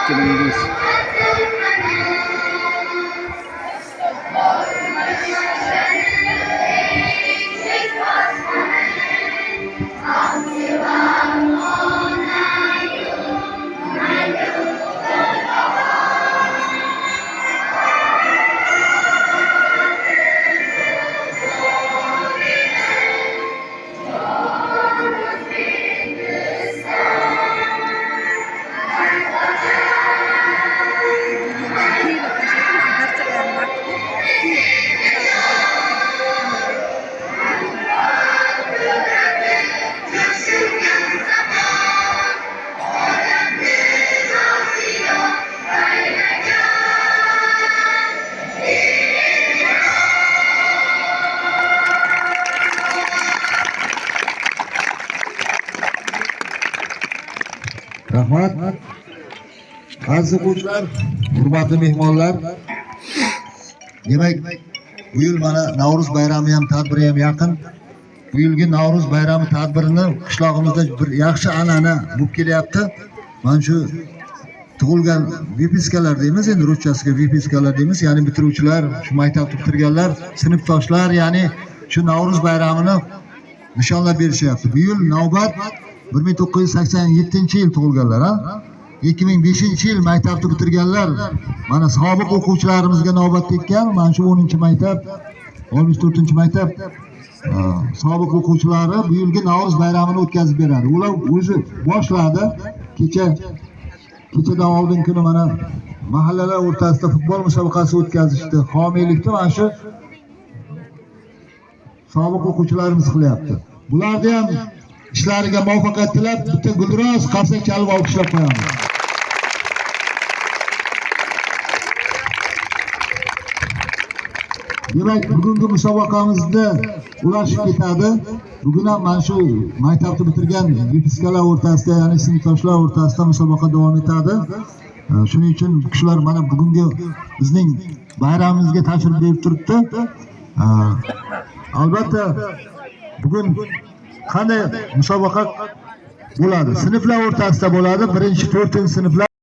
kelingiz. Rahmat. Aziz o'quvchilar, hurmatli mehmonlar. Demak, bu yil mana Navro'z bayrami ham, tadbiri ham yaqin. Bu yilgi Navro'z bayrami tadbirini qishlog'imizda bir yaxshi an'ana bo'lib kelyapti. Mana shu tug'ilgan vipiskalar deymiz, endi ruschasiga vipiskalar deymiz, ya'ni bitiruvchilar, shu maktabni bitirganlar, sinfdoshlar, ya'ni shu Navro'z bayramini nishonlab berishyapti. Bu yil navbat 1987 yil tug'ilganlar, ha? 2005 yil maktabni bitirganlar. Mana sobiq o'quvchilarimizga navbat tekkan. Mana shu 10-maktab, 64-maktab sobiq o'quvchilari bu yilgi Navro'z bayramini o'tkazib beradi. Ular o'zi boshladi. Kechadan oldin kuni mana mahallalar o'rtasida futbol musobaqasi o'tkazishdi. Homiylikni mana shu sobiq o'quvchilarimiz qilyapti. Bularni ham ishlariga muvaffaqiyat tilab, bitta guldiroz qarsak chalib olqishlab qo'yamiz. Demak, bugungi musobaqamizda ular ketadi. Bugun ham mana shu maktabni bitirgan vipiskalar o'rtasida, ya'ni sinfdoshlar o'rtasida musobaqa davom etadi. Shuning uchun shular mana bugungi bizning bayramimizga tashrif buyurib turibdi. Albatta bugun qanday musobaqa bo'ladi? Sinflar o'rtasida bo'ladi. 1-4-sinflar